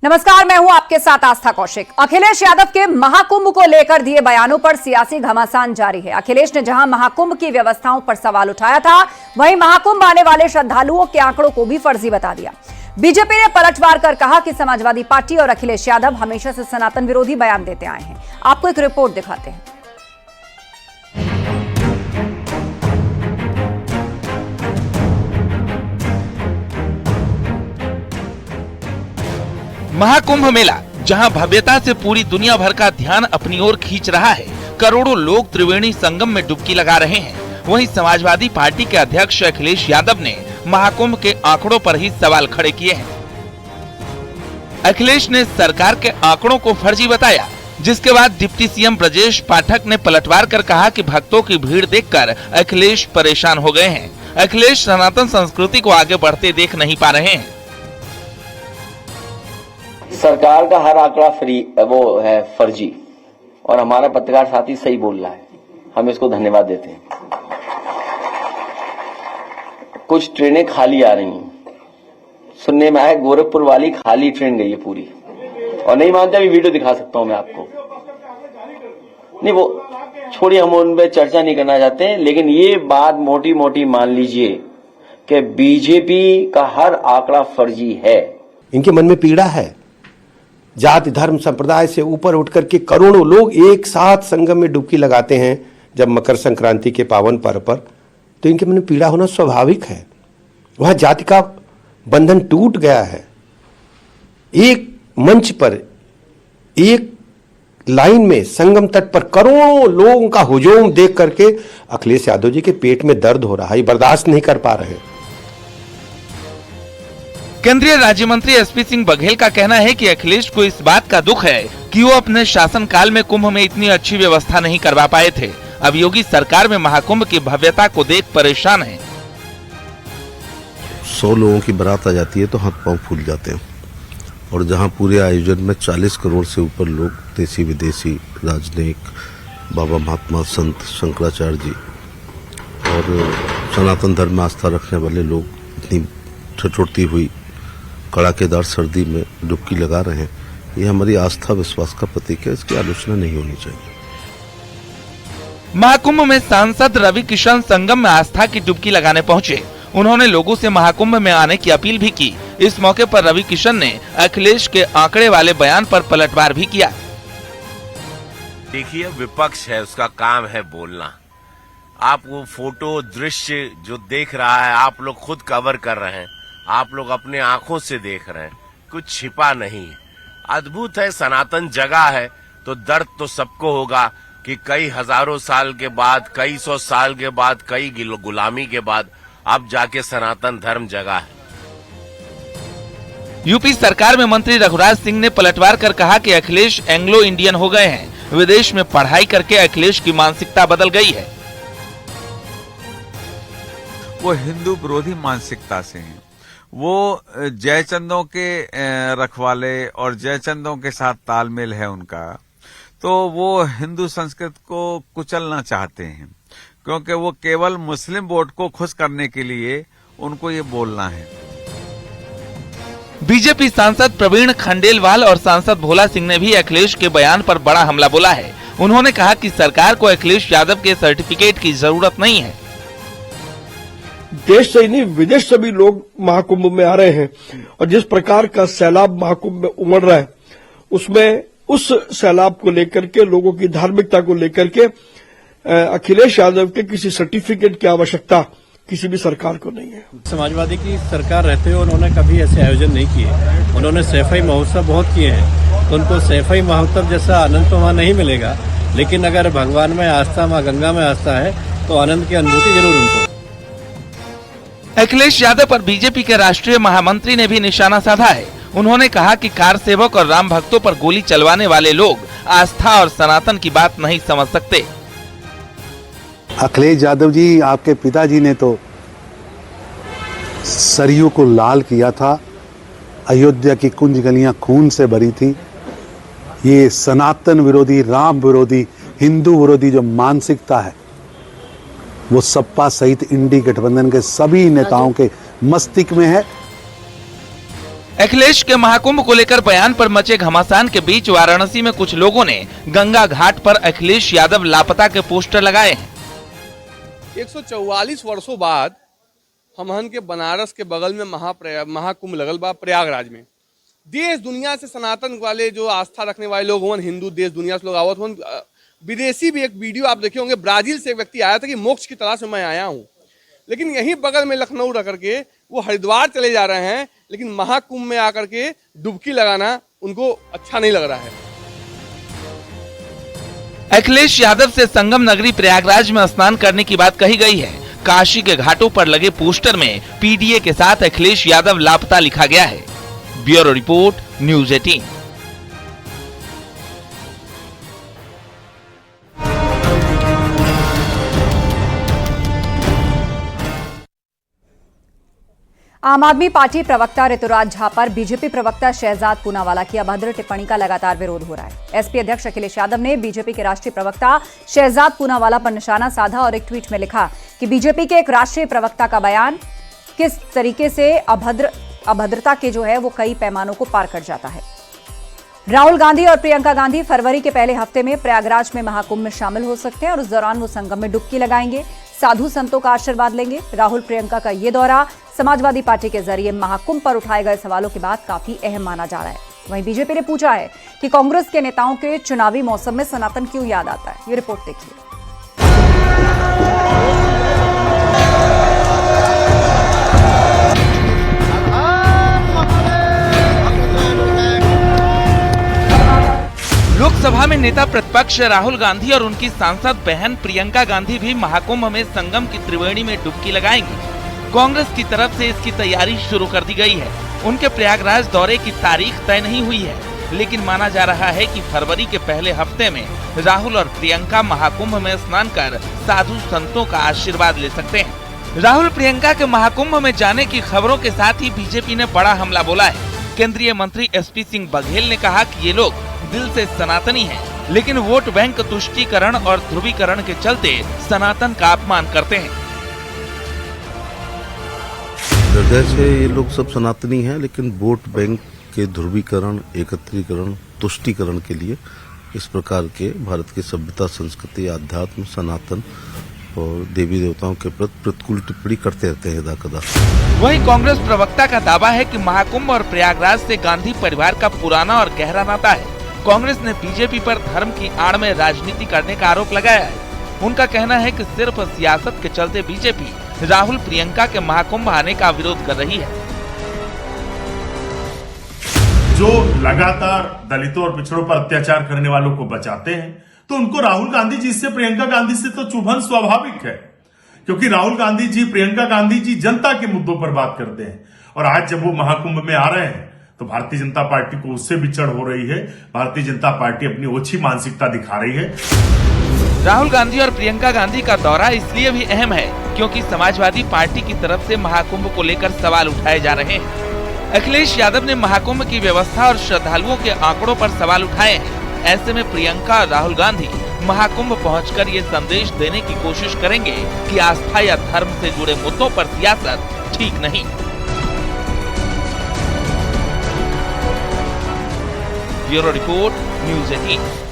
नमस्कार, मैं हूं आपके साथ आस्था कौशिक। अखिलेश यादव के महाकुंभ को लेकर दिए बयानों पर सियासी घमासान जारी है। अखिलेश ने जहां महाकुंभ की व्यवस्थाओं पर सवाल उठाया था, वहीं महाकुंभ आने वाले श्रद्धालुओं के आंकड़ों को भी फर्जी बता दिया। बीजेपी ने पलटवार कर कहा कि समाजवादी पार्टी और अखिलेश यादव हमेशा से सनातन विरोधी बयान देते आए हैं। आपको एक रिपोर्ट दिखाते हैं। महाकुंभ मेला जहां भव्यता से पूरी दुनिया भर का ध्यान अपनी ओर खींच रहा है, करोड़ों लोग त्रिवेणी संगम में डुबकी लगा रहे हैं। वहीं समाजवादी पार्टी के अध्यक्ष अखिलेश यादव ने महाकुंभ के आंकड़ों पर ही सवाल खड़े किए हैं। अखिलेश ने सरकार के आंकड़ों को फर्जी बताया, जिसके बाद डिप्टी सीएम ब्रजेश पाठक ने पलटवार कर कहा कि भक्तों की भीड़ देखकर अखिलेश परेशान हो गए हैं। अखिलेश सनातन संस्कृति को आगे बढ़ते देख नहीं पा रहे हैं। सरकार का हर आंकड़ा वो है फर्जी, और हमारा पत्रकार साथी सही बोल रहा है, हम इसको धन्यवाद देते हैं। कुछ ट्रेनें खाली आ रही हैं, सुनने में आया गोरखपुर वाली खाली ट्रेन गई है पूरी, और नहीं मानते अभी वीडियो दिखा सकता हूं मैं आपको। नहीं वो छोड़िए, हम उन पर चर्चा नहीं करना चाहते, लेकिन ये बात मोटी मोटी मान लीजिए कि बीजेपी का हर आंकड़ा फर्जी है। इनके मन में पीड़ा है। जाति धर्म संप्रदाय से ऊपर उठकर के करोड़ों लोग एक साथ संगम में डुबकी लगाते हैं जब मकर संक्रांति के पावन पर्व पर, तो इनके मन में पीड़ा होना स्वाभाविक है। वहां जाति का बंधन टूट गया है। एक मंच पर, एक लाइन में संगम तट पर करोड़ों लोगों का हुजूम देख करके अखिलेश यादव जी के पेट में दर्द हो रहा है, बर्दाश्त नहीं कर पा रहे। केंद्रीय राज्य मंत्री एसपी सिंह बघेल का कहना है कि अखिलेश को इस बात का दुख है कि वो अपने शासनकाल में कुंभ में इतनी अच्छी व्यवस्था नहीं करवा पाए थे। अब योगी सरकार में महाकुंभ की भव्यता को देख परेशान हैं। 100 लोगों की बारात आ जाती है तो हाथ पांव फूल जाते हैं, और जहां पूरे आयोजन में 40 करोड़ से ऊपर लोग, देसी विदेशी, राजनयिक, बाबा महात्मा संत शंकराचार्य जी और सनातन धर्म में आस्था रखने वाले लोग इतनी ठिठुरती हुई कड़ाकेदार सर्दी में डुबकी लगा रहे हैं, ये हमारी आस्था विश्वास का प्रतीक है। इसकी आलोचना नहीं होनी चाहिए। महाकुंभ में सांसद रवि किशन संगम में आस्था की डुबकी लगाने पहुंचे। उन्होंने लोगों से महाकुंभ में आने की अपील भी की। इस मौके पर रवि किशन ने अखिलेश के आंकड़े वाले बयान पर पलटवार भी किया। देखिए, विपक्ष है, उसका काम है बोलना। आप वो फोटो दृश्य जो देख रहा है, आप लोग खुद कवर कर रहे हैं, आप लोग अपने आंखों से देख रहे हैं, कुछ छिपा नहीं है। अद्भुत है, सनातन जगह है तो दर्द तो सबको होगा कि कई हजारों साल के बाद, कई सौ साल के बाद, कई गुलामी के बाद अब जाके सनातन धर्म जगह है। यूपी सरकार में मंत्री रघुराज सिंह ने पलटवार कर कहा कि अखिलेश एंग्लो इंडियन हो गए हैं। विदेश में पढ़ाई करके अखिलेश की मानसिकता बदल गई है। वो हिंदू विरोधी मानसिकता से हैं। वो जयचंदों के रखवाले और जयचंदों के साथ तालमेल है उनका, तो वो हिंदू संस्कृति को कुचलना चाहते हैं, क्योंकि वो केवल मुस्लिम वोट को खुश करने के लिए उनको ये बोलना है। बीजेपी सांसद प्रवीण खंडेलवाल और सांसद भोला सिंह ने भी अखिलेश के बयान पर बड़ा हमला बोला है। उन्होंने कहा कि सरकार को अखिलेश यादव के सर्टिफिकेट की जरूरत नहीं है। देश से ही नहीं, विदेश से भी लोग महाकुंभ में आ रहे हैं, और जिस प्रकार का सैलाब महाकुंभ में उमड़ रहा है, उसमें उस सैलाब को लेकर के, लोगों की धार्मिकता को लेकर के अखिलेश यादव के किसी सर्टिफिकेट की आवश्यकता किसी भी सरकार को नहीं है। समाजवादी की सरकार रहते हुए उन्होंने कभी ऐसे आयोजन नहीं किए। उन्होंने सैफई महोत्सव बहुत किए हैं, तो उनको सैफई महोत्सव जैसा आनंद तो वहां नहीं मिलेगा, लेकिन अगर भगवान में आस्था, माँ गंगा में आस्था है, तो आनंद की अनुभूति जरूर उनको। अखिलेश यादव पर बीजेपी के राष्ट्रीय महामंत्री ने भी निशाना साधा है। उन्होंने कहा कि कार सेवक और राम भक्तों पर गोली चलवाने वाले लोग आस्था और सनातन की बात नहीं समझ सकते। अखिलेश यादव जी, आपके पिताजी ने तो सरयू को लाल किया था, अयोध्या की कुंज गलियां खून से भरी थी। ये सनातन विरोधी, राम विरोधी, हिंदू विरोधी जो मानसिकता है, वो सपा सहित इंडी गठबंधन के सभी नेताओं के मस्तिष्क में है। अखिलेश के महाकुंभ को लेकर बयान पर मचे घमासान के बीच वाराणसी में कुछ लोगों ने गंगा घाट पर अखिलेश यादव लापता के पोस्टर लगाए हैं। 144 वर्षों बाद हमहन के बनारस के बगल में महाकुंभ लगल बा प्रयागराज में। देश दुनिया से सनातन वाले जो आस्था रखने वाले लोग हों, हिंदू देश दुनिया से लोग आवत हों। विदेशी भी एक वीडियो आप देखे होंगे, ब्राजील से एक व्यक्ति आया था कि मोक्ष की तलाश में मैं आया हूँ, लेकिन यहीं बगल में लखनऊ रह करके वो हरिद्वार चले जा रहे हैं, लेकिन महाकुंभ में आकर के डुबकी लगाना उनको अच्छा नहीं लग रहा है। अखिलेश यादव से संगम नगरी प्रयागराज में स्नान करने की बात कही गई है। काशी के घाटों पर लगे पोस्टर में पीडीए के साथ अखिलेश यादव लापता लिखा गया है। Bureau report, news 18। आम आदमी पार्टी प्रवक्ता ऋतुराज झा पर बीजेपी प्रवक्ता शहजाद पूनावाला की अभद्र टिप्पणी का लगातार विरोध हो रहा है। एसपी अध्यक्ष अखिलेश यादव ने बीजेपी के राष्ट्रीय प्रवक्ता शहजाद पूनावाला पर निशाना साधा और एक ट्वीट में लिखा कि बीजेपी के एक राष्ट्रीय प्रवक्ता का बयान किस तरीके से अभद्रता के जो है वो कई पैमानों को पार कर जाता है। राहुल गांधी और प्रियंका गांधी फरवरी के पहले हफ्ते में प्रयागराज में महाकुंभ में शामिल हो सकते हैं और उस दौरान वो संगम में डुबकी लगाएंगे, साधु संतों का आशीर्वाद लेंगे। राहुल प्रियंका का ये दौरा समाजवादी पार्टी के जरिए महाकुंभ पर उठाए गए सवालों के बाद काफी अहम माना जा रहा है। वहीं बीजेपी ने पूछा है कि कांग्रेस के नेताओं के चुनावी मौसम में सनातन क्यों याद आता है। ये रिपोर्ट देखिए। लोकसभा में नेता प्रतिपक्ष राहुल गांधी और उनकी सांसद बहन प्रियंका गांधी भी महाकुंभ में संगम की त्रिवेणी में डुबकी लगाएंगी। कांग्रेस की तरफ से इसकी तैयारी शुरू कर दी गई है। उनके प्रयागराज दौरे की तारीख तय नहीं हुई है, लेकिन माना जा रहा है कि फरवरी के पहले हफ्ते में राहुल और प्रियंका महाकुंभ में स्नान कर साधु संतों का आशीर्वाद ले सकते हैं। राहुल प्रियंका के महाकुंभ में जाने की खबरों के साथ ही बीजेपी ने बड़ा हमला बोला है। केंद्रीय मंत्री एसपी सिंह बघेल ने कहा कि ये लोग दिल से सनातनी हैं, लेकिन वोट बैंक तुष्टीकरण और ध्रुवीकरण के चलते सनातन का अपमान करते हैं। हृदय से ये लोग सब सनातनी हैं, लेकिन वोट बैंक के ध्रुवीकरण, एकत्रीकरण, तुष्टीकरण के लिए इस प्रकार के भारत की सभ्यता, संस्कृति, आध्यात्म, सनातन और देवी देवताओं के प्रति प्रतिकूल टिप्पणी करते रहते हैं कदा। वहीं कांग्रेस प्रवक्ता का दावा है कि महाकुंभ और प्रयागराज से गांधी परिवार का पुराना और गहरा नाता है। कांग्रेस ने बीजेपी पर धर्म की आड़ में राजनीति करने का आरोप लगाया है। उनका कहना है कि सिर्फ सियासत के चलते बीजेपी राहुल प्रियंका के महाकुंभ आने का विरोध कर रही है। जो लगातार दलितों और पिछड़ों पर अत्याचार करने वालों को बचाते हैं, तो उनको राहुल गांधी जी से, प्रियंका गांधी से तो चुभन स्वाभाविक है, क्योंकि राहुल गांधी जी, प्रियंका गांधी जी जनता के मुद्दों पर बात करते हैं। और आज जब वो महाकुंभ में आ रहे हैं तो भारतीय जनता पार्टी को उससे बिछड़ हो रही है। भारतीय जनता पार्टी अपनी ओछी मानसिकता दिखा रही है। राहुल गांधी और प्रियंका गांधी का दौरा इसलिए भी अहम है क्योंकि समाजवादी पार्टी की तरफ से महाकुंभ को लेकर सवाल उठाए जा रहे हैं। अखिलेश यादव ने महाकुंभ की व्यवस्था और श्रद्धालुओं के आंकड़ों पर सवाल उठाए हैं। ऐसे में प्रियंका और राहुल गांधी महाकुंभ पहुंचकर ये संदेश देने की कोशिश करेंगे कि आस्था या धर्म से जुड़े मुद्दों पर सियासत ठीक नहीं। Bureau report, news 18।